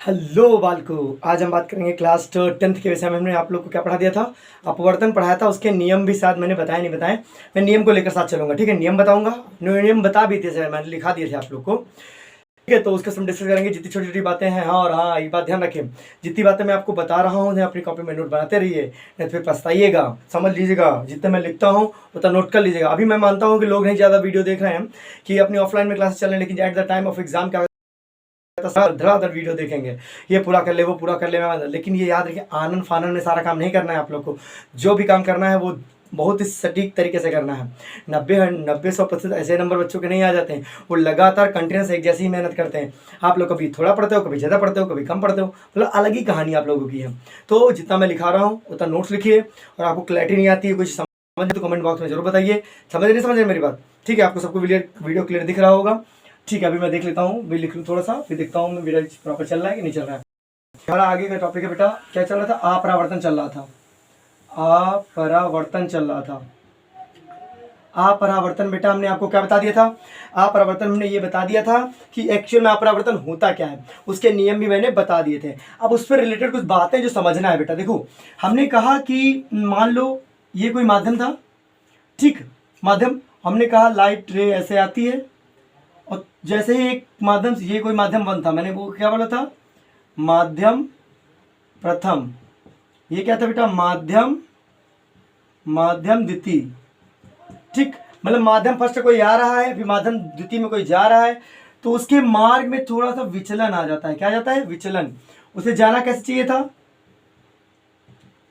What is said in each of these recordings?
Hello बालको, आज हम बात करेंगे क्लास 10th के विषय में। हमने आप लोग को क्या पढ़ा दिया था? अपवर्तन पढ़ाया था। उसके नियम भी साथ मैंने बताए नहीं बताए, मैं नियम को लेकर साथ चलूंगा। ठीक है, नियम बताऊंगा, नियम बता भी थे, मैंने लिखा दिए थे आप लोग को। ठीक है, तो उसके हम डिस्कस करेंगे। जितनी छोटी छोटी बातें हैं, हाँ और हाँ, ये बात ध्यान रखें, जितनी बातें मैं आपको बता रहा हूँ अपनी कॉपी में नोट बनाते रहिए, नहीं तो फिर पछताइएगा। समझ लीजिएगा, जितने मैं लिखता हूँ उतना नोट कर लीजिएगा। अभी मैं मानता हूँ कि लोग नहीं ज़्यादा वीडियो देख रहे हैं कि अपनी ऑफलाइन में क्लास चल रहे हैं, लेकिन at the time of exam क्या धड़ाधड़ वीडियो देखेंगे, ये पूरा कर ले वो पूरा कर ले। लेकिन ये याद रखिए, आनन फानन में सारा काम नहीं करना है आप लोग को। जो भी काम करना है वो बहुत ही सटीक तरीके से करना है। 90-100% ऐसे नंबर बच्चों के नहीं आ जाते हैं। वो लगातार कंटिन्यूस एक जैसी ही मेहनत करते हैं। आप लोग कभी थोड़ा पढ़ते हो, कभी ज़्यादा पढ़ते हो, कभी कम पढ़ते हो, मतलब अलग ही कहानी आप लोगों की है। तो जितना मैं लिखा रहा हूँ उतना नोट्स लिखिए। और आपको क्लैरिटी नहीं आती है, कुछ समझ तो कमेंट बॉक्स में जरूर बताइए। समझ नहीं समझ रहे मेरी बात? ठीक है, आपको सबको वीडियो क्लियर दिख रहा होगा। ठीक है, अभी मैं देख लेता हूँ, भी लिख लूँ थोड़ा सा, फिर देखता हूँ मेरा प्रॉपर चल रहा है कि नहीं चल रहा है। हमारा आगे का टॉपिक है बेटा, क्या चल रहा था? अपरावर्तन चल रहा था। अपरावर्तन चल रहा था। अपरावर्तन बेटा हमने आपको क्या बता दिया था? अपरावर्तन हमने ये बता दिया था कि एक्चुअल में अपरावर्तन होता क्या है, उसके नियम भी मैंने बता दिए थे। अब उस पर रिलेटेड कुछ बातें जो समझना है बेटा। देखो, हमने कहा कि मान लो ये कोई माध्यम था, ठीक, माध्यम। हमने कहा लाइट रे ऐसे आती है, और जैसे ही एक माध्यम, ये कोई माध्यम वन था, मैंने वो क्या बोला था? माध्यम प्रथम। ये क्या था बेटा? माध्यम द्वितीय। ठीक, मतलब माध्यम फर्स्ट कोई आ रहा है, फिर माध्यम द्वितीय में कोई जा रहा है, तो उसके मार्ग में थोड़ा सा विचलन आ जाता है। क्या जाता है? विचलन। उसे जाना कैसे चाहिए था?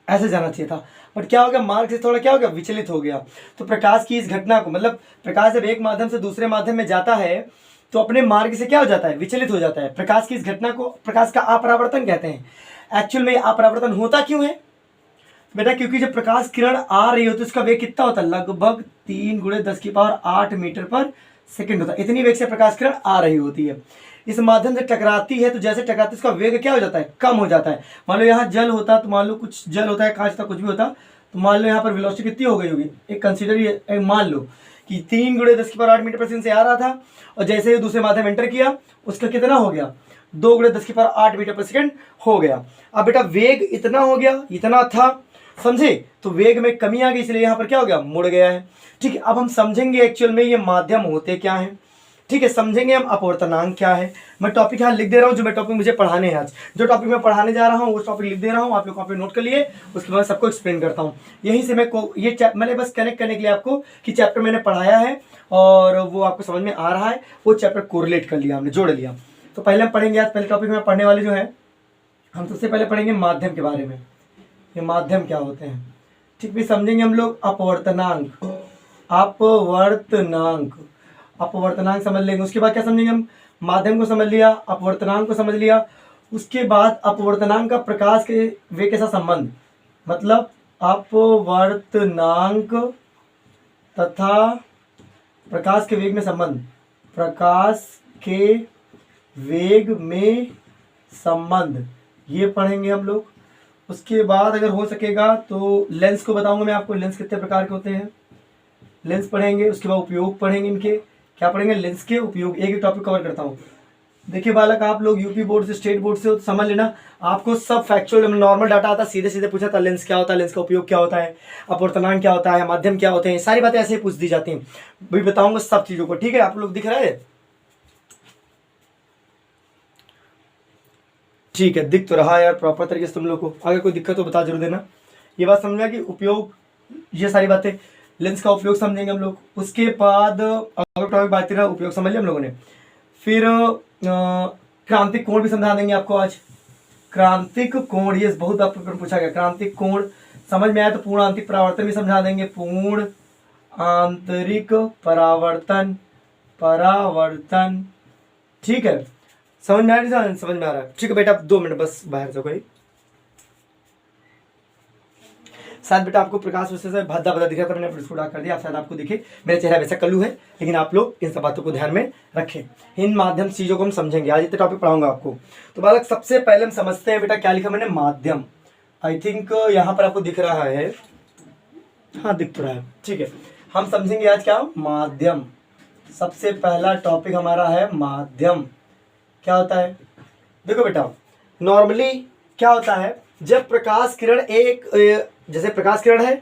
ऐसे जाना चाहिए था, बट क्या हो गया? मार्ग से थोड़ा क्या हो गया? विचलित हो गया। तो प्रकाश की इस घटना को, मतलब प्रकाश जब एक माध्यम से दूसरे माध्यम में जाता है तो अपने मार्ग से क्या हो जाता है? विचलित हो जाता है। प्रकाश की इस घटना को प्रकाश का अपरावर्तन कहते हैं। एक्चुअल में अपरावर्तन होता क्यों है बेटा? क्योंकि जब प्रकाश किरण आ रही हो तो उसका वेग कितना होता है? लगभग 3 × 10⁸ मीटर पर सेकेंड होता है। इतनी वेग से प्रकाश किरण आ रही होती है, इस माध्यम से टकराती है। तो जैसे टकराती है उसका वेग क्या हो जाता है? कम हो जाता है। मान लो यहाँ जल होता, तो मान लो कुछ जल होता है, कांच था, कुछ भी होता, तो मान लो यहाँ पर वेलोसिटी कितनी हो गई होगी? एक कंसीडर, मान लो कि 3 × 10⁸ मीटर पर सेकंड से आ रहा था, और जैसे ही दूसरे माध्यम एंटर किया उसका कितना हो गया? 2 × 10⁸ मीटर पर सेकंड हो गया। अब बेटा वेग इतना हो गया, इतना था, समझे? तो वेग में कमी आ गई, इसलिए यहाँ पर क्या हो गया? मुड़ गया है। ठीक है, अब हम समझेंगे एक्चुअल में ये माध्यम होते क्या है। ठीक है, समझेंगे हम अपवर्तनांक क्या है। मैं टॉपिक यहाँ लिख दे रहा हूँ, जो मैं टॉपिक मुझे पढ़ाने हैं आज, जो टॉपिक मैं पढ़ाने जा रहा हूँ उस टॉपिक लिख दे रहा हूँ। आप लोग कॉपी नोट कर लिए, उसके बाद सबको एक्सप्लेन करता हूँ। यहीं से मैंने बस कनेक्ट करने के लिए आपको कि चैप्टर मैंने पढ़ाया है और वो आपको समझ में आ रहा है, वो चैप्टर कोरिलेट कर लिया हमने, जोड़ लिया। तो पहले हम पढ़ेंगे, आज पहले टॉपिक में पढ़ने वाले जो है, हम सबसे पहले पढ़ेंगे माध्यम के बारे में। ये माध्यम क्या होते हैं, ठीक, भी समझेंगे हम लोग। अपवर्तनांक, अपवर्तनांक समझ लेंगे। उसके बाद क्या समझेंगे हम? माध्यम को समझ लिया, अपवर्तनांक को समझ लिया। उसके बाद अपवर्तनांक का प्रकाश के वेग के साथ संबंध, मतलब अपवर्तनांक तथा प्रकाश के वेग में संबंध, प्रकाश के वेग में संबंध, ये पढ़ेंगे हम लोग। उसके बाद अगर हो सकेगा तो लेंस को बताऊंगा मैं आपको, लेंस कितने प्रकार के होते हैं, लेंस पढ़ेंगे। उसके बाद उपयोग पढ़ेंगे इनके, क्या पढ़ेंगे? लेंस के उपयोग। एक ही टॉपिक कवर करता हूँ। देखिए बालक, आप लोग यूपी बोर्ड से, स्टेट बोर्ड से हो तो समझ लेना, आपको सब फैक्चुअल नॉर्मल डाटा आता, सीधे सीधे पूछा था लेंस क्या होता है, लेंस का उपयोग क्या होता है, अपवर्तनांक क्या होता है, माध्यम क्या होते हैं, सारी बातें ऐसे ही पूछ दी जाती हैं। भी बताऊंगा सब चीज़ों को। ठीक है, आप लोग दिख रहा है? ठीक है, दिख तो रहा है यार प्रॉपर तरीके से तुम लोग को। अगर कोई दिक्कत हो बता जरूर देना। ये बात समझ में कि उपयोग, ये सारी बातें, लेंस का उपयोग समझेंगे हम लोग। उसके बाद अगर टॉपिक बात रहा, उपयोग समझ लिया हम लोगों ने। फिर क्रांतिक कोण भी समझा देंगे आपको आज। क्रांतिक कोण, ये बहुत आपको पूछा गया, क्रांतिक कोण समझ में आया तो पूर्ण आंतरिक परावर्तन भी समझा देंगे। पूर्ण आंतरिक परावर्तन, ठीक है, समझ में आ रही है? समझ में आ रहा है? ठीक है बेटा, 2 मिनट बस बाहर से कोई शायद बेटा आपको प्रकाश वैसे से भद्दा भद्दा दिखा था, मैंने फिर उड़ा कर दिया, शायद आपको दिखे मेरा चेहरा वैसा कल्लू है, लेकिन आप लोग इन सब बातों को ध्यान में रखें। इन माध्यम चीज़ों को हम समझेंगे आज, इतने टॉपिक पढ़ाऊंगा आपको। तो बालक सबसे पहले हम समझते हैं बेटा, क्या लिखा मैंने? माध्यम। आई थिंक यहाँ पर आपको दिख रहा है, हाँ दिख तो रहा है। ठीक है, हम समझेंगे आज क्या? माध्यम। सबसे पहला टॉपिक हमारा है माध्यम। क्या होता है? देखो बेटा, नॉर्मली क्या होता है, जब प्रकाश किरण जैसे प्रकाश किरण है,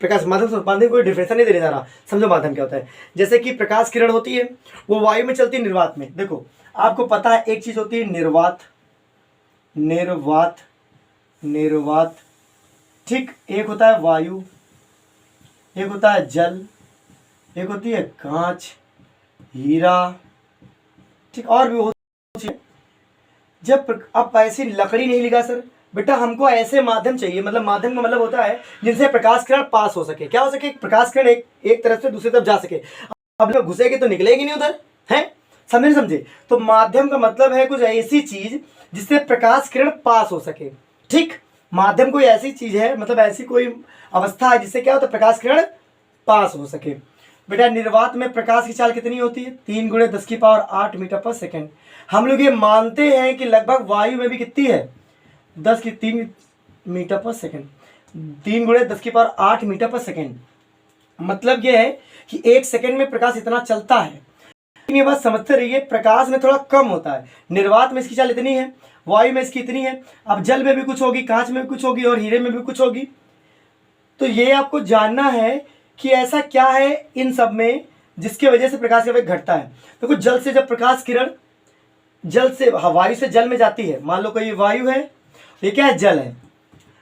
प्रकाश माध्यम से माध्यम कोई डिफरेंशन नहीं देने जा रहा, समझो माध्यम क्या होता है। जैसे कि प्रकाश किरण होती है वो वायु में चलती है, निर्वात में। देखो आपको पता है एक चीज होती है निर्वात, निर्वात, निर्वात, ठीक। एक होता है वायु, एक होता है जल, एक होती है कांच, हीरा, ठीक, और भी होती है। जब आप ऐसी लकड़ी नहीं लिखा सर, बेटा हमको ऐसे माध्यम चाहिए, मतलब माध्यम का मतलब होता है जिनसे प्रकाश किरण पास हो सके। क्या हो सके, प्रकाश किरण एक तरफ से दूसरी तरफ जा सके। अब घुसेगी तो निकलेगी नहीं उधर, है, समझे नहीं समझे। तो माध्यम का मतलब है कुछ ऐसी चीज जिससे प्रकाश किरण पास हो सके, ठीक। माध्यम कोई ऐसी चीज है, मतलब ऐसी कोई अवस्था है जिससे क्या होता है, प्रकाश किरण पास हो सके। बेटा निर्वात में प्रकाश की चाल कितनी होती है, 3 × 10⁸ मीटर पर सेकेंड। हम लोग ये मानते हैं कि लगभग वायु में भी कितनी है, 10⁻³ मीटर पर सेकेंड, 3 × 10⁸ मीटर पर सेकेंड। मतलब ये है कि 1 सेकेंड में प्रकाश इतना चलता है। ये बात समझते रहिए, प्रकाश में थोड़ा कम होता है। निर्वात में इसकी चाल इतनी है, वायु में इसकी इतनी है, अब जल में भी कुछ होगी, कांच में भी कुछ होगी और हीरे में भी कुछ होगी। तो ये आपको जानना है कि ऐसा क्या है इन सब में जिसकी वजह से प्रकाश का वेग घटता है। देखो जल से जब प्रकाश किरण जल से वायु से जल में जाती है, मान लो कोई वायु है, ये क्या है, जल है।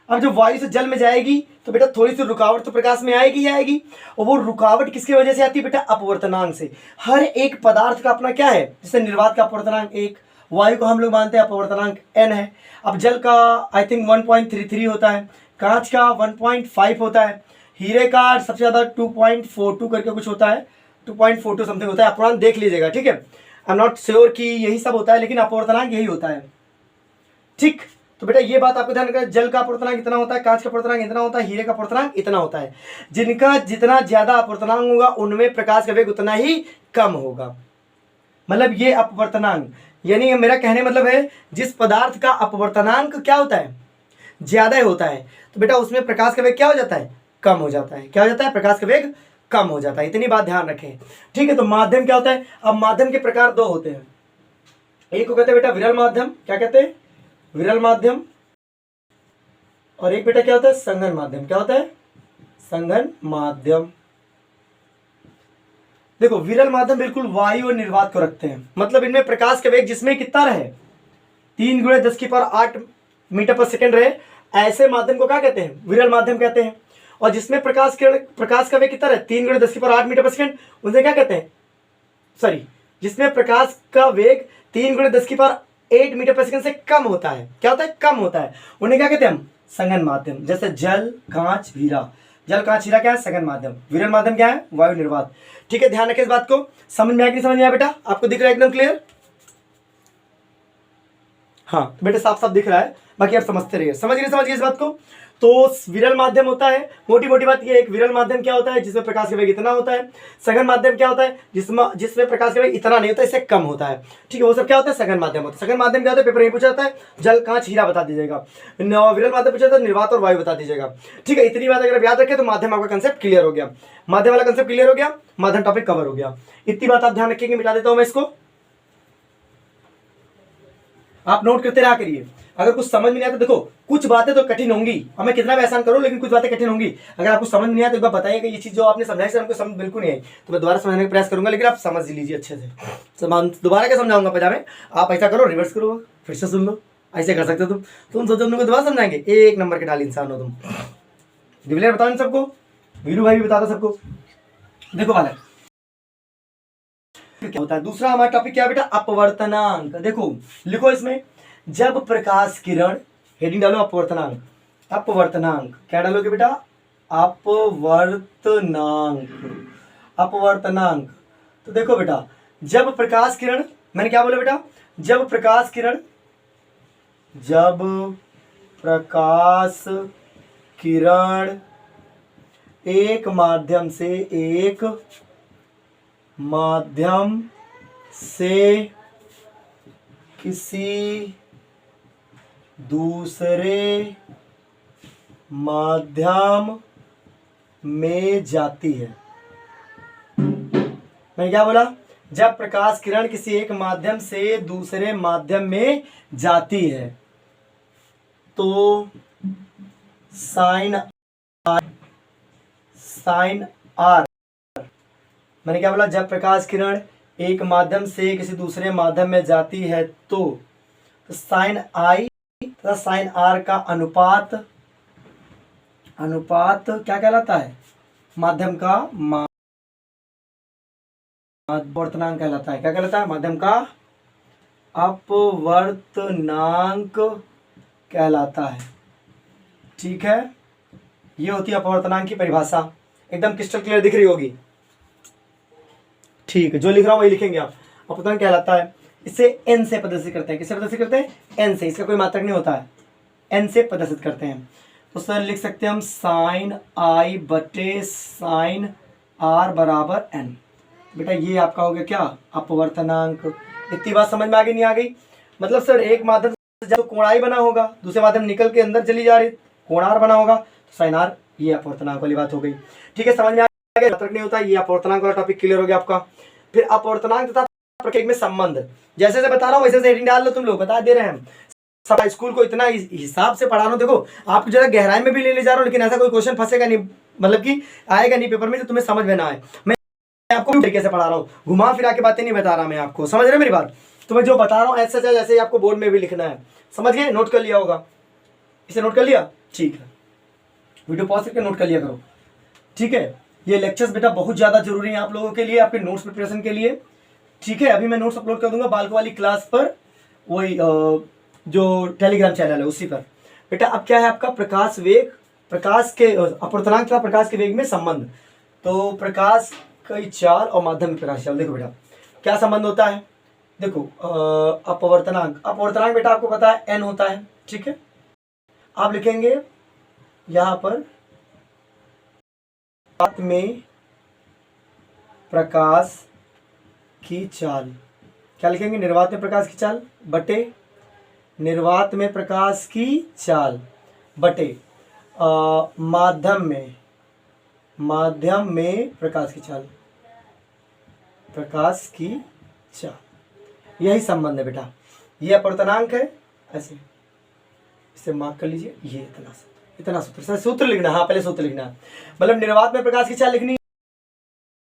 अब जब वायु से जल में जाएगी तो बेटा थोड़ी सी रुकावट तो प्रकाश में आएगी ही आएगी, और वो रुकावट किसकी वजह से आती है बेटा, अपवर्तनांक से। हर एक पदार्थ का अपना क्या है, जैसे निर्वात का अपवर्तनांक 1, वायु को हम लोग मानते हैं अपवर्तनांक n है। अब जल का आई थिंक 1.33 होता है, कांच का 1.5 होता है, हीरे का सबसे ज़्यादा 2.42 करके कुछ होता है, 2.42 समथिंग होता है। अपवर्तनांक देख लीजिएगा, ठीक है। आई एम नॉट श्योर कि यही सब होता है, लेकिन अपवर्तनांक यही होता है, ठीक। तो बेटा ये बात आपको ध्यान रखना, जल का अपवर्तनांक इतना होता है, कांच का अपवर्तनांक इतना होता है, हीरे का अपवर्तनांक इतना होता है। जिनका जितना ज्यादा अपवर्तनांक होगा उनमें प्रकाश का वेग उतना ही कम होगा। मतलब ये अपवर्तनांक, यानी मेरा कहने मतलब है जिस पदार्थ का अपवर्तनांक क्या होता है, ज्यादा होता है, तो बेटा उसमें प्रकाश का वेग क्या हो जाता है, कम हो जाता है। क्या हो जाता है, प्रकाश का वेग कम हो जाता है। इतनी बात ध्यान रखें, ठीक है। तो माध्यम क्या होता है, अब माध्यम के प्रकार 2 होते हैं। एक को कहते हैं बेटा विरल माध्यम, क्या कहते हैं, विरल माध्यम। और एक बेटा क्या होता है, संघन माध्यम। क्या होता है, संघन माध्यम। देखो विरल माध्यम बिल्कुल वायु और निर्वात को रखते हैं, मतलब इनमें प्रकाश का वेग जिसमें कितना रहे, 3 × 10⁸ मीटर पर सेकेंड रहे, ऐसे माध्यम को क्या कहते हैं, विरल माध्यम कहते हैं। और जिसमें प्रकाश का वेग कितना रहे, 3 × 10⁸ मीटर पर सेकेंड, उसे क्या कहते हैं, सॉरी, जिसमें प्रकाश का वेग 3 × 10⁸ मीटर पर सेकेंड से कम होता है। क्या होता है, कम होता है, उन्हें क्या कहते हैं हम, संघन माध्यम। जैसे जल, कांच, हीरा, जल, कांच, हीरा क्या है, संघन माध्यम। विरल माध्यम क्या है, वायु, निर्वात। ठीक है, ध्यान रखें इस बात को। समझ में आया कि नहीं समझ में आया बेटा, आपको दिख रहा है एकदम क्लियर। हाँ तो बेटा साफ साफ दिख रहा है, बाकी आप समझते रहिए। समझ गए इस बात को। तो विरल माध्यम होता है, मोटी मोटी बात ये, एक विरल माध्यम क्या होता है, जिसमें प्रकाश का वेग इतना होता है। सघन माध्यम क्या होता है, जिसमें प्रकाश का वेग इतना नहीं होता, इससे कम होता है। ठीक है, वो सब क्या होता है, सघन माध्यम होता है। सघन माध्यम क्या होता है, पेपर में पूछा जाता है, जल, कांच, हीरा बता दीजिएगा। विरल माध्यम पूछा जाता है, निर्वात और वायु बता दीजिएगा। ठीक है, इतनी बात अगर आप याद रखें तो माध्यम आपका कंसेप्ट क्लियर हो गया। माध्यम वाला कंसेप्ट क्लियर हो गया, माध्यम टॉपिक कवर हो गया। इतनी बात आप ध्यान रखेंगे, मिटा देता हूं मैं इसको, आप नोट करते रहा करिए। अगर कुछ समझ में नहीं आता, देखो कुछ बातें तो कठिन होंगी, अब मैं कितना भी आसान करूं लेकिन कुछ बातें कठिन होंगी। अगर आपको समझ में नहीं आया तो एक बार बताइए कि ये चीज जो आपने समझाई सर हमको समझ बिल्कुल नहीं आई, तो मैं दोबारा समझाने का प्रयास करूंगा, लेकिन आप समझ लीजिए अच्छे से। दोबारा क्या समझाऊंगा पजामे, आप ऐसा करो, रिवर्स करो, फिर से सुन लो, ऐसे कर सकते हो तुम सोचो तुमको दोबारा समझाएंगे, एक नंबर के डाल इंसान हो तुम। डिविलियर बताओ इन सबको, वीरू भाई भी बताता सबको। देखो वाला क्या होता है, दूसरा हमारा टॉपिक क्या है बेटा, अपवर्तनांक। देखो लिखो इसमें, जब प्रकाश किरण, हेडिंग डालो अपवर्तनांक। अपवर्तनांक क्या डालोगे बेटा, अपवर्तनांक, अपवर्तनांक। तो देखो बेटा, जब प्रकाश किरण, मैंने क्या बोला बेटा, जब प्रकाश किरण, जब प्रकाश किरण एक माध्यम से किसी दूसरे माध्यम में जाती है। मैंने क्या बोला, जब प्रकाश किरण किसी एक माध्यम से दूसरे माध्यम में जाती है, तो साइन आर, मैंने क्या बोला, जब प्रकाश किरण एक माध्यम से किसी दूसरे माध्यम में जाती है तो साइन आई तथा साइन आर का अनुपात क्या कहलाता है, माध्यम का अपवर्तनांक कहलाता है। क्या कहलाता है, माध्यम का अपवर्तनांक कहलाता है। ठीक है, ये होती है अपवर्तनांक की परिभाषा, एकदम क्रिस्टल क्लियर दिख रही होगी। ठीक है, जो लिख रहा हूं वही लिखेंगे आप। अपवर्तनांक कहलाता है, इसे एन से प्रदर्शित करते हैं। किससे प्रदर्शित करते हैं, एन से, इसका कोई मात्रक नहीं होता है, एन से प्रदर्शित करते हैं। तो सर लिख सकते हैं हम साइन आई बटे साइन आर बराबर एन। बेटा ये आपका हो गया क्या, अपवर्तनांक। इतनी बात समझ में आ गई, नहीं आ गई? मतलब सर एक माध्यम से जब कोणाई बना होगा, दूसरे माध्यम निकल के अंदर चली जा रही, कोणार बना होगा, तो साइन आर, ये अपवर्तनांक वाली बात हो गई। ठीक है, समझ में आ गया, मात्रक नहीं होता, ये अपवर्तनांक वाला टॉपिक क्लियर हो गया आपका। फिर अपवर्तनांक तथा प्रकेक में संबंध, जैसे से बता रहा हूँ वैसे से हेडिंग डाल लो, तुम लोग बता दे रहे हैं। सब स्कूल को इतना हिसाब से पढ़ा रहा हूँ, देखो आपको जरा गहराई में भी ले जा रहा हूँ, लेकिन ऐसा कोई क्वेश्चन फंसेगा नहीं, मतलब कि आएगा नहीं पेपर में, तो तुम्हें समझ में ना आए। मैं आपको तरीके से पढ़ा रहा हूँ, घुमा फिरा के बातें नहीं बता रहा मैं आपको, समझ रहे मेरी बात? तो मैं जो बता रहा हूँ ऐसा जैसे ही आपको बोर्ड में भी लिखना है, समझ गए? नोट कर लिया होगा, इसे नोट कर लिया? ठीक है, वीडियो पॉज करके नोट कर लिया करो। ठीक है, ये लेक्चर्स बेटा बहुत ज़्यादा जरूरी है आप लोगों के लिए, आपके नोट्स प्रिपरेशन के लिए। ठीक है, अभी मैं नोट्स अपलोड कर दूंगा बालको वाली क्लास पर, वही जो टेलीग्राम चैनल है उसी पर। बेटा अब क्या है आपका प्रकाश वेग, प्रकाश के अपवर्तनांक तथा प्रकाश के वेग में संबंध। तो प्रकाश की चाल और माध्यम में प्रकाश चाल, देखो बेटा क्या संबंध होता है। देखो अपवर्तनांक बेटा आपको पता है एन होता है। ठीक है, आप लिखेंगे यहां पर में प्रकाश की चाल, क्या लिखेंगे, निर्वात में प्रकाश की चाल बटे निर्वात में प्रकाश की चाल बटे माध्यम में प्रकाश की चाल, यही संबंध है बेटा। ये अपवर्तनांक है, ऐसे इसे मार्क कर लीजिए, ये इतना सूत्र लिखना। हाँ पहले सूत्र लिखना है, मतलब निर्वात में प्रकाश की चाल लिखनी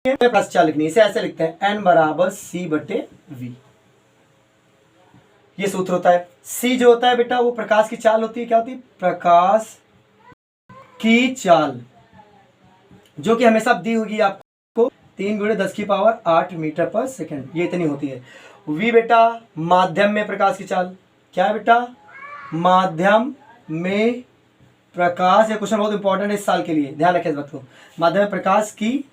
है, प्रकाश चाल लिखनी है, इसे ऐसे लिखते हैं एन बराबर सी बटे वी, ये सूत्र होता है। सी जो होता है बेटा वो प्रकाश की चाल होती है, क्या होती है, प्रकाश की चाल, जो कि हमेशा दी होगी आपको 3 × 10⁸ मीटर पर सेकेंड, ये इतनी होती है। वी बेटा माध्यम में प्रकाश की चाल, क्या है बेटा, माध्यम में प्रकाश, ये क्वेश्चन बहुत इंपॉर्टेंट है इस साल के लिए, ध्यान रखें इस बात को, माध्यम में प्रकाश की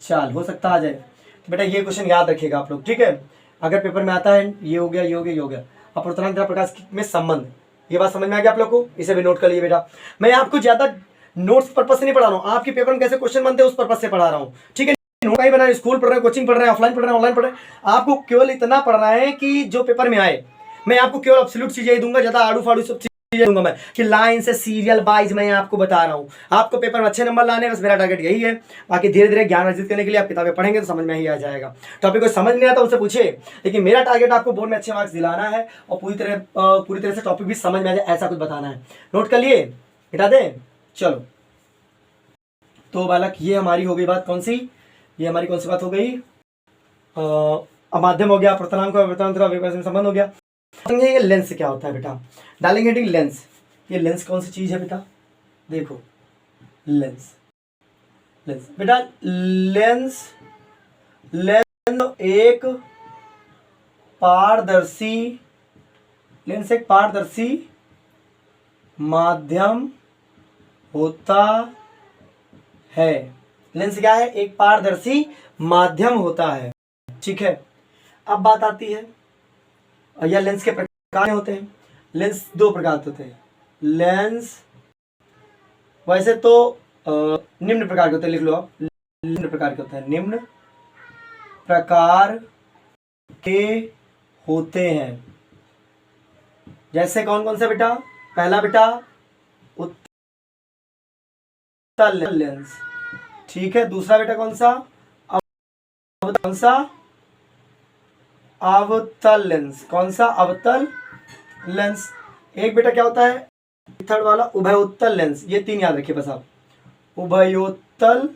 चाल, हो सकता आ जाए तो बेटा ये क्वेश्चन याद रखिएगा आप लोग। ठीक है, अगर पेपर में आता है ये हो गया, ये हो गया, ये हो गया, अपवर्तनांक तथा प्रकाश में संबंध, ये बात समझ में आ गया आप लोग को, इसे भी नोट कर लिए बेटा। मैं आपको ज्यादा नोट्स पर्पस से नहीं पढ़ा रहा हूँ, आपके पेपर में कैसे क्वेश्चन बनते हैं उस पर्पस से पढ़ा रहा हूँ। ठीक है, नोट ही बना रहे, स्कूल पढ़ रहे हैं, कोचिंग पढ़ रहे हैं, ऑफलाइन पढ़ रहे हैं, ऑनलाइन पढ़ रहे हैं, आपको केवल इतना पढ़ना है कि जो पेपर में आए। मैं आपको केवल एब्सोल्यूट चीजें ही दूंगा, ज्यादा आड़ू फाड़ू सब चीजें दूंगा मैं, कि लाइन से सीरियल वाइज मैं आपको बता रहा हूँ। आपको पेपर में अच्छे नंबर लाने, बस मेरा टारगेट यही है। बाकी धीरे धीरे ज्ञान अर्जित करने के लिए आप किताबें पढ़ेंगे तो समझ में ही आ जाएगा। टॉपिक को समझ नहीं आता उनसे पूछे, लेकिन मेरा टारगेट आपको बोर्ड में अच्छे मार्क्स दिलाना है और पूरी तरह से टॉपिक भी समझ में आ जाए, ऐसा कुछ बताना है। नोट कर लिए, हटा दें, चलो। तो बालक ये हमारी हो गई बात, कौन सी, ये हमारी कौन सी बात हो गई, माध्यम हो गया, अपवर्तनांक का संबंध हो गया। ये लेंस क्या होता है बेटा, डालेंगे हेडिंग लेंस। ये लेंस कौन सी चीज है बेटा, देखो लेंस बेटा, लेंस एक पारदर्शी माध्यम होता है। लेंस क्या है, एक पारदर्शी माध्यम होता है। ठीक है, अब बात आती है, या लेंस के प्रकार होते हैं। लेंस 2 प्रकार के होते हैं। लेंस वैसे तो निम्न प्रकार के होते हैं, लिख लो आप, निम्न प्रकार के होते हैं, निम्न प्रकार के होते हैं। जैसे कौन कौन से बेटा, पहला बेटा उत्तल लेंस, ठीक है। दूसरा बेटा कौन सा, अवतल लेंस, कौन सा, अवतल लेंस। एक बेटा क्या होता है थर्ड वाला उभयोत्तल लेंस, ये 3 याद रखिए बस आप। उभयोत्तल,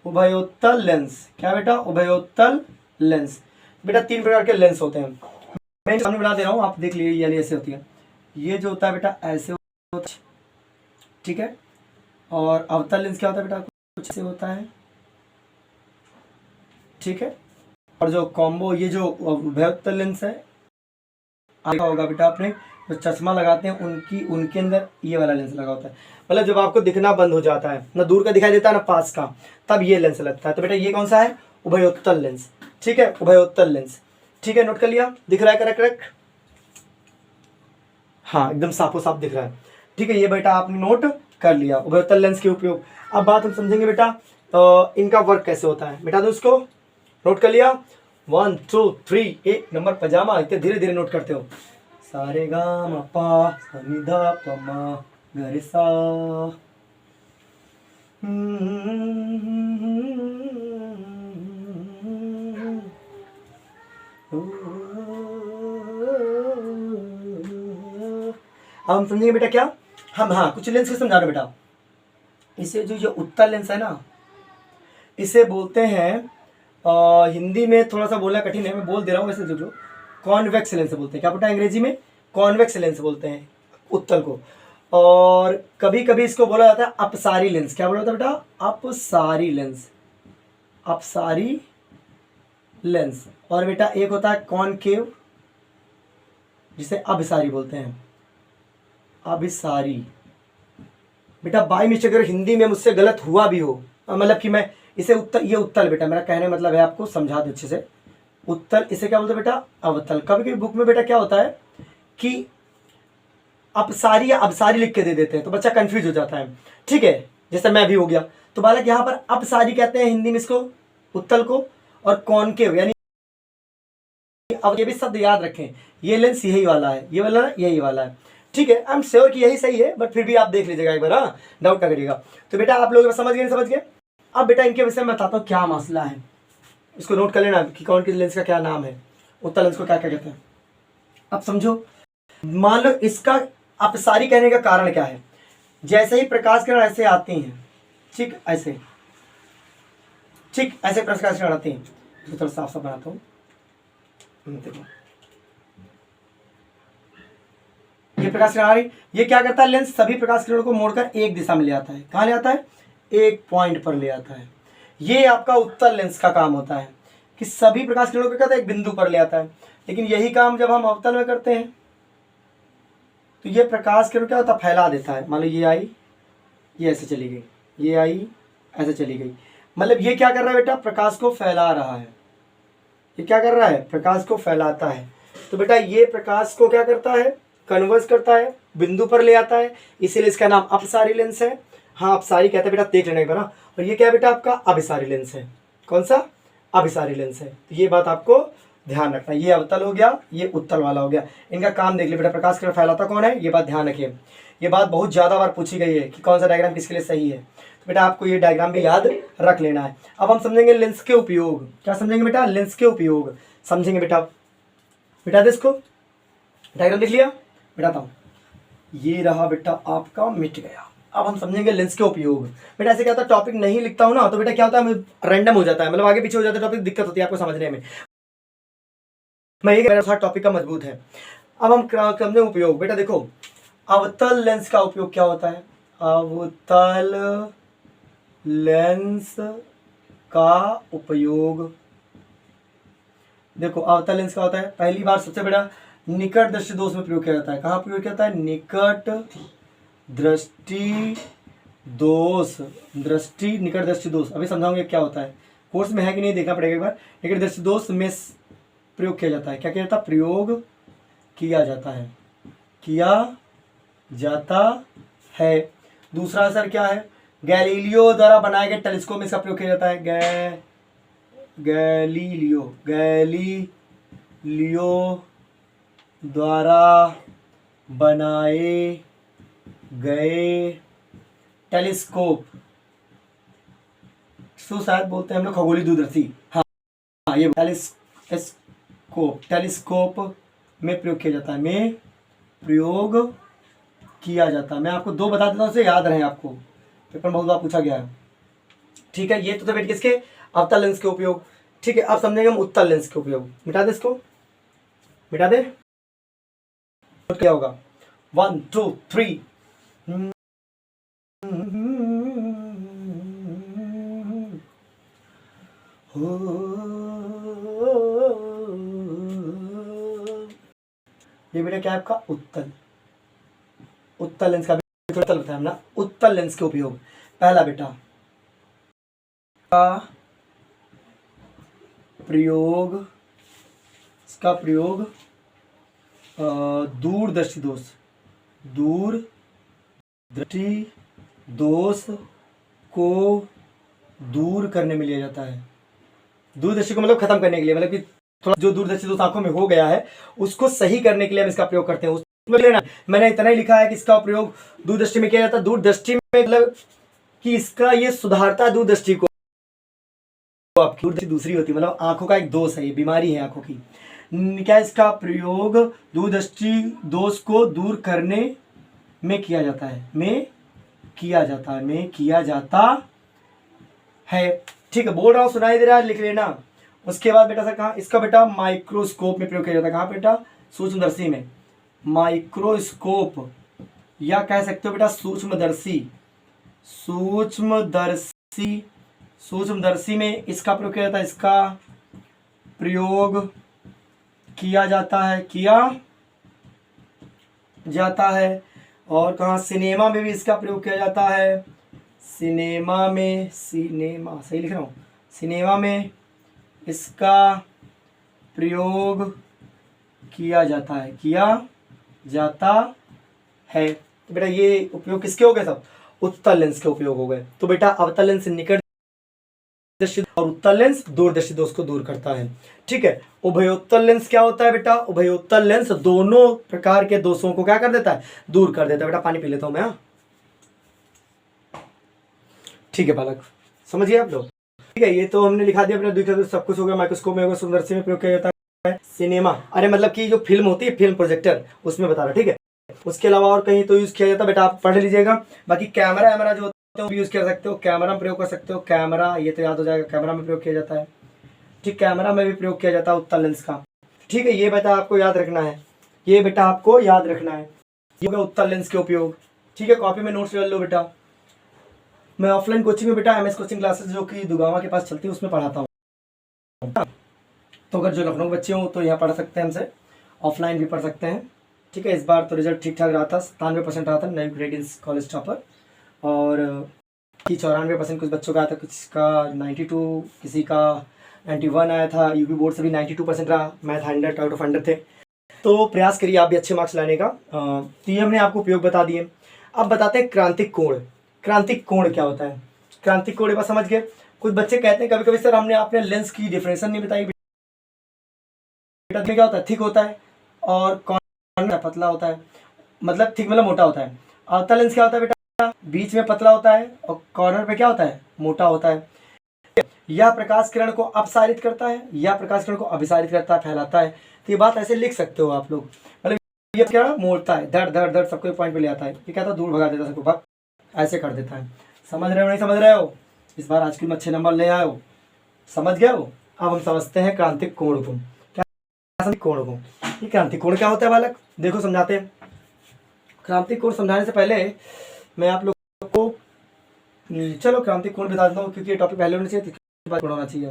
उभयोत्तल लेंस, क्या बेटा? उभयोत्तल लेंस। बेटा 3 प्रकार के लेंस होते हैं, मैं सामने बना दे रहा हूँ, आप देख लीजिए। यानी ऐसे होती है, ये जो होता है बेटा ऐसे होता है, ठीक है। और अवतल लेंस क्या होता है बेटा? कुछ ऐसे होता है, ठीक है। और जो कॉम्बो, ये जो उभयोत्तल लेंस है, देखा होगा बेटा आपने, जो चश्मा लगाते हैं उनके अंदर ये वाला लेंस लगा होता है। मतलब जब आपको दिखना बंद हो जाता है, ना दूर का दिखाई देता है ना पास का, तब ये लेंस लगता है। तो बेटा ये कौन सा है? उभयोत्तल लेंस, ठीक है, उभयोत्तल लेंस, ठीक है। नोट कर लिया? दिख रहा है करेक्ट करेक्ट? हाँ, एकदम साफो साफ दिख रहा है, ठीक है। ये बेटा आपने नोट कर लिया उभयोत्तल लेंस के उपयोग। अब बात हम समझेंगे बेटा इनका वर्क कैसे होता है। बेटा दोस्तों नोट कर लिया? 1 2 3, 1 नंबर पजामा। इतने धीरे धीरे नोट करते हो। सारे गा मा पा सा नि धा प मा ग रे सा। अब हम समझेंगे बेटा क्या हम, हाँ कुछ लेंस को समझा रहे बेटा। इसे जो उत्तल लेंस है ना, इसे बोलते हैं हिंदी में थोड़ा सा बोलना कठिन है, मैं बोल दे रहा हूँ वैसे जो कॉन्वेक्स लेंस बोलते हैं। क्या बेटा? अंग्रेजी में कॉन्वेक्स लेंस बोलते हैं उत्तल को। और कभी कभी इसको बोला जाता है अपसारी लेंस। क्या बोला जाता है बेटा? अपसारी लेंस, अपसारी लेंस। और बेटा एक होता है कॉनकेव, जिसे अभिसारी बोलते हैं, अभिसारी। बेटा बाई मिस्टेक अगर हिंदी में मुझसे गलत हुआ भी हो, मतलब कि मैं इसे उत्तल, ये उत्तल बेटा मेरा कहने मतलब है, आपको समझा दो अच्छे से। उत्तल, इसे क्या बोलते हैं बेटा? अवतल। कभी कभी बुक में बेटा क्या होता है कि अपसारी या अबसारी लिख के दे देते हैं, तो बच्चा कंफ्यूज हो जाता है, ठीक है, जैसे मैं भी हो गया। तो बालक यहाँ पर अपसारी कहते हैं हिंदी में इसको, उत्तल को। और कॉनकेव यानी, अब ये भी शब्द याद रखें, ये लेंस यही वाला है, ये वाला यही वाला है, ठीक है। आई एम श्योर कि यही सही है, बट फिर भी आप देख लीजिएगा एक बार, हाँ डाउट ना करिएगा। तो बेटा आप लोग समझ गए, समझ गए? अब बेटा इनके विषय में बताता हूँ क्या मसला है, इसको नोट कर लेना कि कौन किस लेंस का क्या नाम है, उत्तल लेंस को क्या क्या कहते हैं। अब समझो, मान लो इसका अपसारी कहने का कारण क्या है? जैसे ही प्रकाश किरण ऐसे आती हैं, ठीक ऐसे, ठीक ऐसे प्रकाश किरण आती हैं, इसको थोड़ा साफ साफ बनाता हूँ। देखो ये प्रकाश किरण आ रही, ये क्या करता है? लेंस सभी प्रकाश किरणों को मोड़कर एक दिशा में ले आता है। कहाँ ले आता है? एक पॉइंट पर ले आता है। ये आपका उत्तल लेंस का काम होता है कि सभी प्रकाश किरणों को कहता है एक बिंदु पर ले आता है। लेकिन यही काम जब हम अवतल में करते हैं तो ये प्रकाश किरण क्या होता है? फैला देता है। मान लो ये आई, ये ऐसे चली गई, ये आई ऐसे चली गई, मतलब ये क्या कर रहा है बेटा? प्रकाश को फैला रहा है। ये क्या कर रहा है? प्रकाश को फैलाता है। तो बेटा ये प्रकाश को क्या करता है? कन्वर्स करता है, बिंदु पर ले आता है, इसीलिए इसका नाम अपसारी लेंस है। हाँ अपसारी कहते हैं बेटा, देख लेना एक बार। और ये क्या है बेटा? आपका अभिसारी लेंस है। कौन सा? अभिसारी लेंस है। तो ये बात आपको ध्यान रखना, ये अवतल हो गया, ये उत्तल वाला हो गया। इनका काम देख लिया बेटा, प्रकाश किरण फैलाता कौन है, ये बात ध्यान रखिए। ये बात बहुत ज़्यादा बार पूछी गई है कि कौन सा डायग्राम किसके लिए सही है, तो बेटा आपको ये डायग्राम भी याद रख लेना है। अब हम समझेंगे लेंस के उपयोग। क्या समझेंगे बेटा? लेंस के उपयोग समझेंगे बेटा। बेटा इसको डायग्राम देख लिया? बेटा हूँ, ये रहा बेटा आपका, मिट गया। अब हम समझेंगे लेंस के उपयोग। बेटा ऐसे क्या होता है, टॉपिक नहीं लिखता हूँ ना तो बेटा क्या होता है, रैंडम हो जाता है, मतलब आगे पीछे हो जाता है टॉपिक, दिक्कत होती है आपको समझने में। मैं ये टॉपिक का मजबूत है। अब हम समझें उपयोग। बेटा देखो, अवतल लेंस का उपयोग क्या होता है? अवतल लेंस का उपयोग देखो, अवतल लेंस का होता है, पहली बार सबसे बड़ा निकट दृष्टि दोष में प्रयोग किया जाता है। कहाँ प्रयोग किया जाता है? निकट दृष्टि दोष, दृष्टि निकट दृष्टि दोष। अभी समझाऊंगे क्या होता है, कोर्स में है कि नहीं देखना पड़ेगा एक बार। निकट दृष्टि दोष में प्रयोग किया जाता है। क्या किया जाता है? प्रयोग किया जाता है, किया जाता है। दूसरा असर क्या है? गैलीलियो द्वारा बनाए गए टेलीस्कोप में इसका प्रयोग किया जाता है। गैलीलियो द्वारा बनाए गए टेलीस्कोप, तो शायद बोलते हैं हम लोग खगोलीय दूरदर्शी। हाँ ये टेलीस्कोप में प्रयोग किया जाता है, में प्रयोग किया जाता है। मैं आपको दो बता देता हूँ, उसे याद रहे आपको, पेपर में बहुत बार पूछा गया है। ठीक है, ये तो बेटे किसके, अवतल लेंस के उपयोग। ठीक है, अब समझेंगे हम उत्तल लेंस के उपयोग। मिटा दे इसको, मिटा दे। क्या होगा, 1 2 3। ये बेटा क्या है आपका उत्तल, उत्तल लेंस का भी उत्तल बताया हमने। उत्तल लेंस के उपयोग, पहला बेटा का प्रयोग, इसका प्रयोग दूरदृष्टि दोष, दूरदृष्टि दोष को दूर करने में लिया जाता है। दूरदृष्टि को मतलब खत्म करने के लिए, मतलब कि थोड़ा जो दूरदृष्टि दोष आंखों में हो गया है उसको सही करने के लिए हम इसका प्रयोग करते हैं। उसमें लेना मैंने इतना ही लिखा है कि इसका प्रयोग दूरदृष्टि में किया जाता है। दूरदृष्टि में मतलब कि इसका ये सुधारता है दूरदृष्टि को। आपकी दूरदृष्टि दूसरी होती है, मतलब आंखों का एक दोष है, ये बीमारी है आंखों की। क्या इसका प्रयोग दूरदृष्टि दोष को दूर करने में किया जाता है, में किया जाता है, में किया जाता है। ठीक है, बोल रहा हूँ, सुनाई दे रहा है, लिख लेना। उसके बाद बेटा सर कहाँ, इसका बेटा माइक्रोस्कोप में प्रयोग किया जाता है। कहाँ बेटा, सूक्ष्मदर्शी में, माइक्रोस्कोप या कह सकते हो बेटा सूक्ष्मदर्शी, सूक्ष्मदर्शी, सूक्ष्मदर्शी में इसका प्रयोग किया जाता है, इसका प्रयोग किया जाता है, किया जाता है। और कहाँ, सिनेमा में भी इसका प्रयोग किया जाता है, सिनेमा में, सिनेमा सही लिख रहा हूँ, सिनेमा में इसका प्रयोग किया जाता है, किया जाता है। तो बेटा ये उपयोग किसके हो गए, सब उत्तल लेंस के उपयोग हो गए। तो बेटा अवतल लेंस निकट दृष्टि और उत्तल लेंस दूरदृष्टि दोष को दूर करता है। ठीक है, उभयोत्तल लेंस क्या होता है बेटा, उभयोत्तल लेंस दोनों प्रकार के दोषों को क्या कर देता है, दूर कर देता है। बेटा पानी पी लेता हूं मैं। ठीक है बालक, समझिए आप लोग। ठीक है, ये तो हमने लिखा दिया अपने द्वितीय सब कुछ हो गया। माइक्रोस्कोप में होगा, सूक्ष्मदर्शी में प्रयोग किया जाता है, सिनेमा अरे मतलब कि जो फिल्म होती है, फिल्म प्रोजेक्टर, उसमें बता रहा। ठीक है, उसके अलावा और कहीं तो यूज किया जाता है, बेटा आप पढ़ लीजिएगा। बाकी कैमरा वैमरा जो होता है वो यूज कर सकते हो, कैमरा में प्रयोग कर सकते हो। कैमरा ये तो याद हो जाएगा, कैमरा में प्रयोग किया जाता है। ठीक, कैमरा में भी प्रयोग किया जाता है उत्तल लेंस का। ठीक है, ये बेटा आपको याद रखना है, ये बेटा आपको याद रखना है, ये होगा उत्तल लेंस के उपयोग। ठीक है, कॉपी में नोट्स ले लो बेटा। मैं ऑफलाइन कोचिंग में बेटा MS कोचिंग क्लासेस जो कि दुगामा के पास चलती है उसमें पढ़ाता हूँ। तो अगर जो लखनऊ बच्चे हो तो यहाँ पढ़ सकते हैं हमसे, ऑफलाइन भी पढ़ सकते हैं। ठीक है, इस बार तो रिजल्ट ठीक ठाक रहा था, 97% रहा था, नई ग्रेडियंस कॉलेज टॉपर। और 94% कुछ बच्चों का आया था, कुछ का 92, किसी का 91 आया था। यूपी बोर्ड से भी 92% रहा, मैथ 100 आउट ऑफ 100 थे। तो प्रयास करिए आप भी अच्छे मार्क्स लाने का। तो ये हमने आपको उपयोग बता दिए। अब बताते हैं क्रांतिक कोण। क्रांतिक कोण क्या होता है, क्रांतिक कोण बस समझ गए। कुछ बच्चे कहते हैं कभी कभी सर हमने आपने लेंस की डिफरेंशिएशन नहीं बताई। बेटा क्या होता है, थिक होता है और कॉर्नर पतला होता है, मतलब थिक मतलब मोटा होता है। अवतल लेंस क्या होता है बेटा, बीच में पतला होता है और कॉर्नर पे क्या होता है, मोटा होता है। यह प्रकाश किरण को अपसारित करता है, यह प्रकाश किरण को अभिसारित करता है, फैलाता है। तो ये बात ऐसे लिख सकते हो आप लोग, मतलब ये क्या मोड़ता है, धड़ धड़ धड़ सबको पॉइंट पे ले आता है। ये कहता है दूर भगा देता है सबको, भाग ऐसे कर देता है। समझ रहे हो नहीं समझ रहे हो, इस बार आज की में अच्छे नंबर ले आए हो, समझ गए हो। अब हम समझते हैं क्रांतिक कोण को। क्या कोण को, ये क्रांतिक कोण क्या होता है बालक, देखो समझाते हैं। क्रांतिक कोण समझाने से पहले मैं आप लोग को चलो क्रांतिक कोण बता देता हूँ, क्योंकि ये टॉपिक पहले होना चाहिए, कोण होना चाहिए।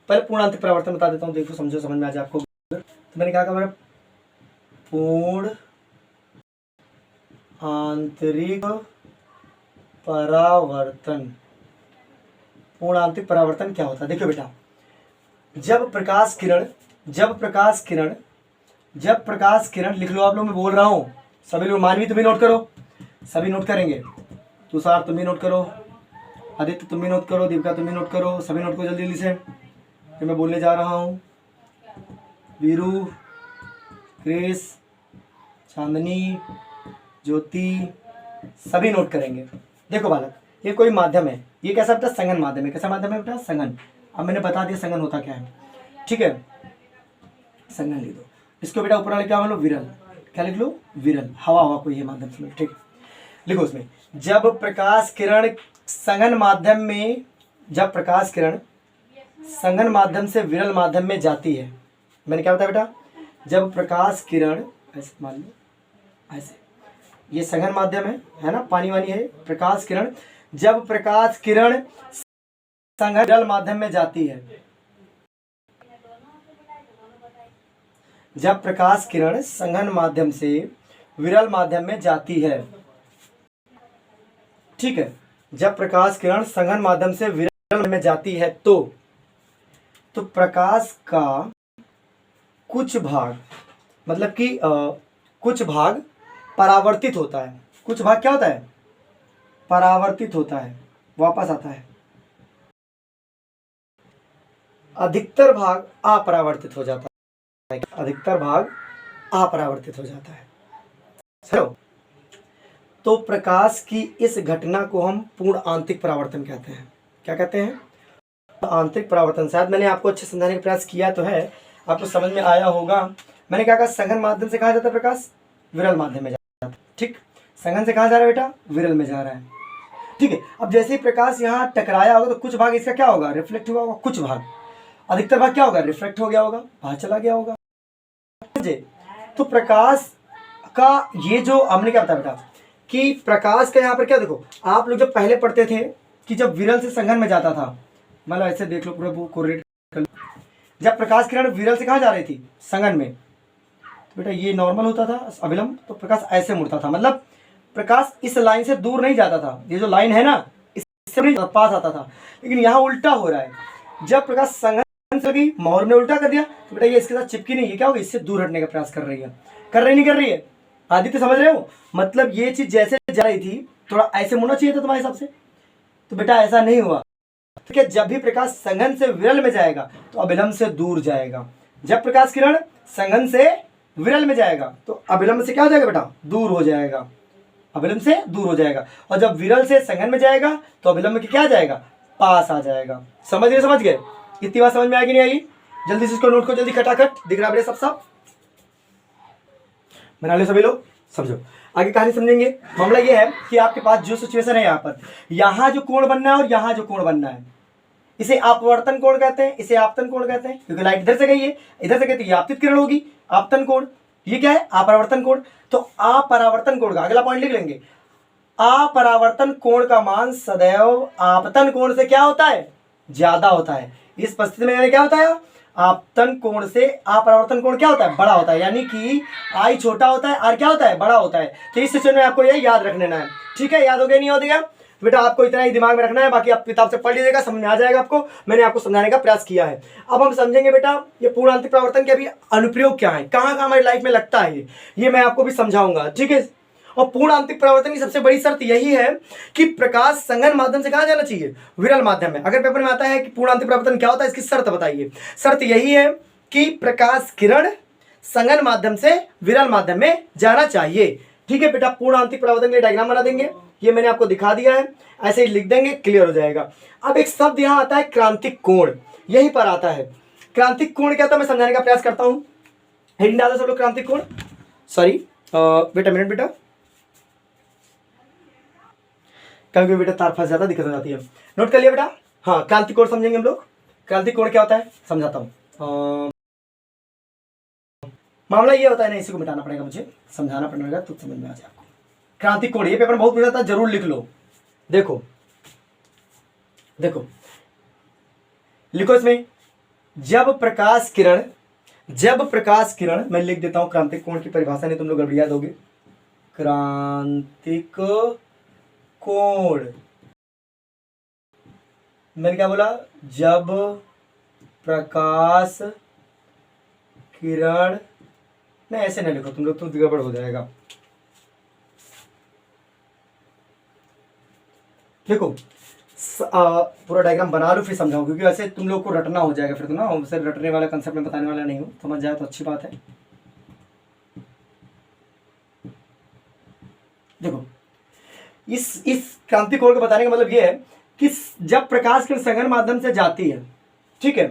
पहले पूर्णांतिक परावर्तन बता देता हूँ, देखो समझो, समझ में आ जाए आपको। तो मैंने कहा मेरा पूर्ण आंतरिक परावर्तन, पूर्णांतिक परावर्तन क्या होता है। देखो बेटा, जब प्रकाश किरण लिख लो आप लोग, मैं बोल रहा हूँ सभी लोग, मानवी तुम भी नोट करो, सभी नोट करेंगे। तुषार तुम भी नोट करो, आदित्य तुम भी नोट करो, दीपिका तुम भी नोट करो, सभी नोट करो जल्दी जल्दी से, कि मैं बोलने जा रहा हूँ। वीरू, क्रिस, चांदनी, ज्योति, सभी नोट करेंगे। देखो बालक, ये कोई माध्यम है, ये कैसा बेटा, संघन माध्यम है। कैसा माध्यम है बेटा, संघन। अब मैंने बता दिया संघन होता क्या है। ठीक है, संघन लिख दो इसको बेटा, ऊपर वाले क्या मान लो, विरल। क्या लिख लो, विरल, हवा हवा कोई है माध्यम से, ठीक। लिखो उसमें, जब प्रकाश किरण सघन माध्यम में, जब प्रकाश किरण सघन माध्यम से विरल माध्यम में जाती है, मैंने क्या बताया बेटा, जब प्रकाश किरण, ऐसे मान लो ऐसे, ये सघन माध्यम है ना, पानी वानी है, प्रकाश किरण, जब प्रकाश किरण सघन विरल माध्यम में जाती है, जब प्रकाश किरण सघन माध्यम से विरल माध्यम में जाती है, ठीक है, जब प्रकाश किरण सघन माध्यम से विरल में जाती है तो प्रकाश का कुछ भाग, मतलब कि कुछ भाग परावर्तित होता है, कुछ भाग क्या होता है, परावर्तित होता है, वापस आता है, अधिकतर भाग अपरावर्तित हो जाता है, अधिकतर भाग अपरावर्तित हो जाता है। चलो, तो प्रकाश की इस घटना को हम पूर्ण आंतरिक परावर्तन कहते हैं। क्या कहते हैं, आंतरिक परावर्तन। शायद मैंने आपको अच्छे समझाने का प्रयास किया तो है, आपको समझ में आया होगा। मैंने क्या कहा, सघन माध्यम से कहा जाता है प्रकाश, विरल माध्यम में जाता है, ठीक। सघन से कहाँ जा रहा है बेटा, विरल में जा रहा है, ठीक है। अब जैसे ही प्रकाश यहाँ टकराया होगा तो कुछ भाग इसका क्या होगा, रिफ्लेक्ट हुआ होगा, कुछ भाग, अधिकतर भाग क्या होगा, रिफ्लेक्ट हो गया होगा, बाहर चला गया होगा। तो प्रकाश का ये जो हमने क्या बताया बेटा, कि प्रकाश का यहाँ पर क्या, देखो आप लोग जब पहले पढ़ते थे कि जब विरल से सघन में जाता था, मतलब ऐसे देख लो पूरा बुक कोरिलेट कर लो, जब प्रकाश किरण विरल से कहाँ जा रही थी, सघन में, तो बेटा ये नॉर्मल होता था अभिलंब, तो प्रकाश ऐसे मुड़ता था, मतलब प्रकाश इस लाइन से दूर नहीं जाता था, ये जो लाइन है ना इससे पास आता था, लेकिन यहाँ उल्टा हो रहा है। जब प्रकाश सघन से लगी, मोहर ने उल्टा कर दिया, तो बेटा ये इसके साथ चिपकी नहीं, ये क्या होगा, इससे दूर हटने का प्रयास कर रही है, कर रही नहीं कर रही है, आदित्य समझ रहे हो, मतलब ये चीज जैसे जा रही थी थोड़ा ऐसे मुड़ना चाहिए था तुम्हारे हिसाब से, तो बेटा ऐसा नहीं हुआ। ठीक है, जब भी प्रकाश सघन से विरल में जाएगा तो अभिलंब से दूर जाएगा, जब प्रकाश किरण सघन से विरल में जाएगा तो अभिलंब से क्या हो जाएगा बेटा, दूर हो जाएगा, अभिलंब से दूर हो जाएगा, और जब विरल से सघन में जाएगा तो अभिलंब के क्या जाएगा, पास आ जाएगा। समझ गए, इतनी बात समझ में आएगी नहीं आएगी, जल्दी से इसको नोट को जल्दी खटाखट, दिख रहा है सब बना लो सभी लोग, समझो आगे कहानी समझेंगे। मामला ये है कि आपके पास जो सिचुएशन है, यहाँ जो कोण बनना है और यहाँ जो कोण बनना है, इसे अपवर्तन कोण कहते हैं, इसे आपतन कोण कहते हैं, क्योंकि लाइट इधर से गई है, इधर से गई तो ये आपतित किरण होगी, आपतन कोण, ये क्या है, अपरावर्तन कोण। तो अपरावर्तन कोण का अगला पॉइंट लिख लेंगे, अपरावर्तन कोण का मान सदैव आपतन कोण से क्या होता है, ज्यादा होता है। इस परिस्थिति में क्या होता है, आपतन कोण से अपरावर्तन कोण क्या होता है, बड़ा होता है, यानी कि आई छोटा होता है, आर क्या होता है, बड़ा होता है। तो इस सिचुएशन में आपको ये याद रख लेना है, ठीक है, याद हो गया नहीं हो गया बेटा, आपको इतना ही दिमाग में रखना है, बाकी आप किताब से पढ़ लीजिएगा, समझ में आ जाएगा आपको, मैंने आपको समझाने का प्रयास किया है। अब हम समझेंगे बेटा ये पूर्ण आंतरिक परावर्तन के अभी अनुप्रयोग क्या है, कहाँ कहाँ हमारी लाइफ में लगता है, ये मैं आपको भी समझाऊंगा, ठीक है। और पूर्ण आंतरिक परावर्तन की सबसे बड़ी शर्त यही है कि प्रकाश सघन माध्यम से कहाँ जाना चाहिए, विरल माध्यम में। अगर पेपर में आता है कि पूर्ण आंतरिक परावर्तन क्या होता है, इसकी शर्त बताइए। शर्त यही है कि प्रकाश किरण सघन माध्यम से विरल माध्यम में जाना चाहिए, ठीक है बेटा। पूर्ण आंतरिक परावर्तन के लिए डायग्राम बना देंगे, ये मैंने आपको दिखा दिया है, ऐसे ही लिख देंगे, क्लियर हो जाएगा। अब एक शब्द यहां आता है क्रांतिक कोण, यहीं पर आता है। क्रांतिक कोण क्या था मैं समझाने का प्रयास करता हूं, हेडिंग डालो सब लोग, क्रांतिक कोण, सॉरी बेटा मिनट बेटा, कभी बेटा तार फंस जाता, दिक्कत हो जाती है, नोट कर लिया बेटा। हाँ, क्रांतिक कोण समझेंगे हम लोग। क्रांतिक कोण क्या होता है समझाता हूं। मामला ये होता है ना, इसी को मिटाना पड़ेगा, मुझे समझाना पड़ेगा तो समझ में आ जाए आपको। क्रांतिक कोण, ये पेपर बहुत पूछा था, जरूर लिख लो। देखो लिखो इसमें, जब प्रकाश किरण मैं लिख देता हूं क्रांतिक कोण की परिभाषा, नहीं तुम लोग गड़बड़िया दोगे। क्रांतिक कोण मैंने क्या बोला, जब प्रकाश किरण, नहीं ऐसे नहीं लिखो तुम लोग, तो गड़बड़ हो जाएगा। देखो पूरा डायग्राम बना लो फिर समझाओ, क्योंकि वैसे तुम लोग को रटना हो जाएगा फिर, तो ना उसे रटने वाला कंसेप्ट में बताने वाला नहीं हो, समझ जाए तो अच्छी बात है। देखो इस क्रांतिक कोण को बताने का मतलब ये है कि जब प्रकाश किरण सघन माध्यम से जाती है, ठीक है,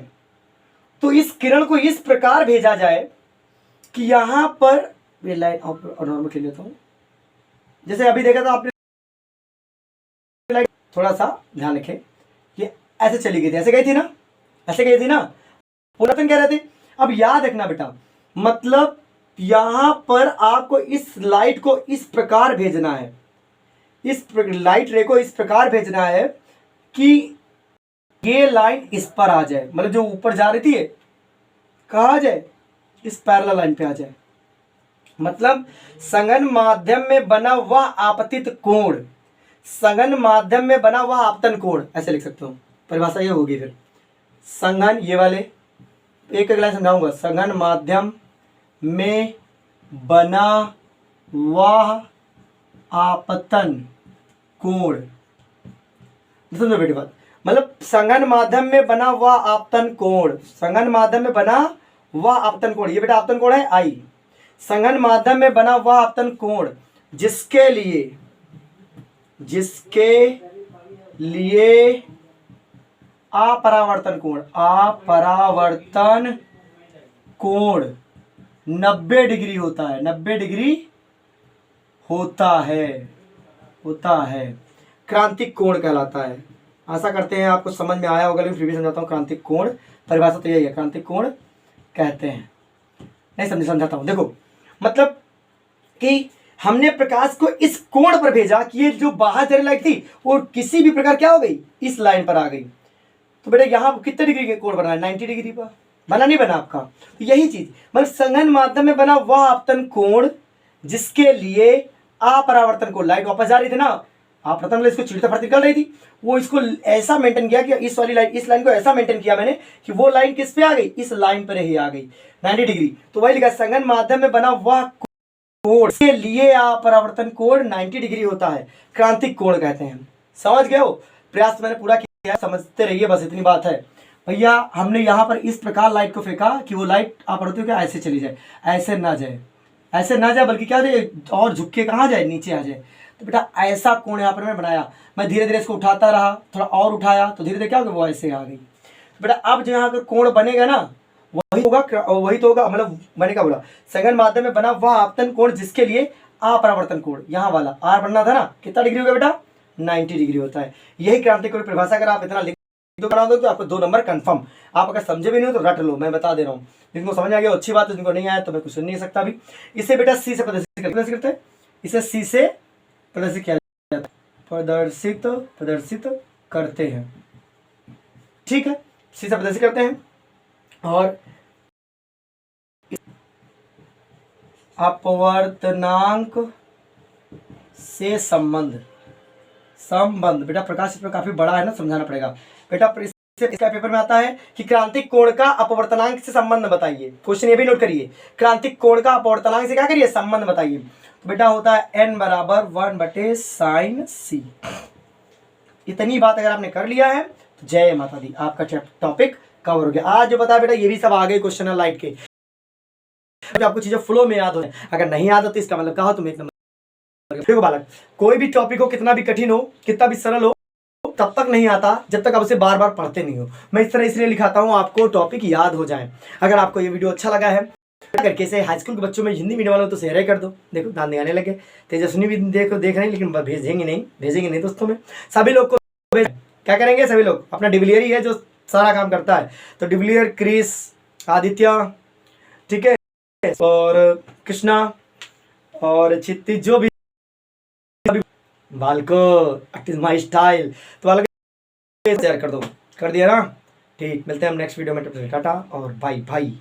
तो इस किरण को इस प्रकार भेजा जाए कि यहां पर ये लाइन और नॉर्मल खेल लेता हूँ। जैसे अभी देखा था आपने लाइन, थोड़ा सा ध्यान रखें, ये ऐसे चली गई थी, ऐसे गई थी ना, ऐसे गई थी ना, पुरातन कह रहे थे। अब याद रखना बेटा, मतलब यहां पर आपको इस लाइट को इस प्रकार भेजना है, इस लाइट रे को इस प्रकार भेजना है कि ये लाइन इस पर आ जाए, मतलब जो ऊपर जा रही थी कहाँ आ जाए, इस पैरेलल लाइन पे आ जाए। मतलब संघन माध्यम में बना वह आपतित कोण, संघन माध्यम में बना वह आपतन कोण, ऐसे लिख सकते हो, परिभाषा ये होगी फिर। संघन, ये वाले एक एक लाइन समझाऊंगा, संघन माध्यम में बना वह आपतन कोण, समझो बेटी बात, मतलब संघन माध्यम में बना वह आपतन कोण, संघन माध्यम में बना वह आपतन कोण, ये बेटा आपतन कोण है आई, संघन माध्यम में बना वह आपतन कोण जिसके लिए अपरावर्तन कोण, अपरावर्तन कोण 90 डिग्री होता है, 90 डिग्री होता है, क्रांतिक कोण कहलाता है। आशा करते हैं आपको समझ में आया होगा, लेकिन फिर भी समझाता हूँ। क्रांतिक कोण परिभाषा तो यही है, क्रांतिक कोण कहते हैं। नहीं समझाता हूँ। देखो मतलब कि हमने प्रकाश को इस कोण पर भेजा कि ये जो बाहर चली लाइट थी वो किसी भी प्रकार क्या हो गई, इस लाइन पर आ गई। तो बेटा यहाँ कितने डिग्री के कोण बना है, 90 डिग्री पर बना, नहीं बना आपका। तो यही चीज, मतलब संघन माध्यम में बना वह आपतन कोण जिसके लिए अपरावर्तन कोण, लाइट वापस जा रही थी ना, आपतन इसको छींटते फटते निकल रही थी, वो इसको ऐसा मेंटेन किया कि इस वाली लाइन, इस लाइन को ऐसा मेंटेन किया मैंने कि वो लाइन किस पे आ गई, इस लाइन पर ही आ गई 90 डिग्री। तो वही लिखा, संघन माध्यम में बना वह कोण के लिए अपरावर्तन कोण 90 डिग्री होता है, क्रांतिक कोण कहते हैं। समझ गए हो? प्रयास मैंने पूरा किया, समझते रहिए, बस इतनी बात है भैया। हमने यहाँ पर इस प्रकार लाइट को फेंका कि वो लाइट आप पढ़ते हो क्या, ऐसे चली जाए, ऐसे ना जाए, ऐसे ना जाए, बल्कि क्या हो जाए और झुक के कहाँ जाए, नीचे आ जाए। तो बेटा ऐसा कोण यहाँ पर मैंने बनाया, मैं धीरे धीरे इसको उठाता रहा, थोड़ा और उठाया तो धीरे धीरे क्या हो गया, वो ऐसे आ गई। बेटा अब जो यहाँ का कोण बनेगा ना वही तो होगा, मतलब मैंने क्या बोला, संघन माध्यम में बना वह आपतन कोण जिसके लिए अपरावर्तन कोण, यहाँ वाला आर बनना था ना, कितना डिग्री होगा बेटा, 90 डिग्री होता है। यही क्रांतिक कोण परिभाषा। अगर आप इतना लिख दो बना दो तो आपको 2 नंबर कंफर्म। आप अगर समझे भी नहीं हो तो रट लो, मैं बता दे रहा हूँ। जिनको समझ आ गया अच्छी बात है, जिनको नहीं आया तो मैं कुछ सुन नहीं सकता अभी। इसे बेटा सी से प्रदर्शित करते हैं, इसे सी से प्रदर्शित किया जाता है, प्रदर्शित करते हैं, ठीक है, सी से प्रदर्शित करते हैं। और अपवर्तनांक से संबंध बेटा प्रकाश इसमें काफी बड़ा है ना, समझाना पड़ेगा बेटा। इसका पेपर में आता है कि क्रांतिक कोण का अपवर्तनांक से संबंध बताइए। क्वेश्चन ये भी नोट करिए, क्रांतिक कोण का अपवर्तनांक से क्या करिए, संबंध बताइए। तो बेटा होता है n बराबर 1/sin c। इतनी बात अगर आपने कर लिया है तो जय माता दी, आपका टॉपिक कवर हो गया। आज जो बताया बेटा ये भी सब आ गए क्वेश्चन है लाइट के, आपको चीजें फ्लो में याद हो। अगर नहीं याद हो तो इसका मतलब कहा तुम एक नंबर। देखो बालक, कोई भी टॉपिक हो, कितना भी कठिन हो, कितना भी सरल हो, तब तक नहीं आता जब तक आप उसे बार बार पढ़ते नहीं हो। मैं इस तरह इसलिए लिखाता हूँ आपको टॉपिक याद हो जाए। अगर आपको ये वीडियो अच्छा लगा है करके से हाई स्कूल के बच्चों में हिंदी मीडियम वालों तो शेयर कर दो। देखो दान आने लगे, तेजस्विनी भी देख रहे हैं, लेकिन भेजेंगे नहीं दोस्तों में। सभी लोग को क्या करेंगे, सभी लोग अपना डिविलियर ही है जो सारा काम करता है। तो डिविलियर, क्रिस, आदित्य, ठीक है, और कृष्णा और क्षितिज, जो भी बालको इट इज माई स्टाइल, तो बालक शेयर कर दो, कर दिया ना। ठीक, मिलते हैं हम नेक्स्ट वीडियो में, टाटा और बाय बाय।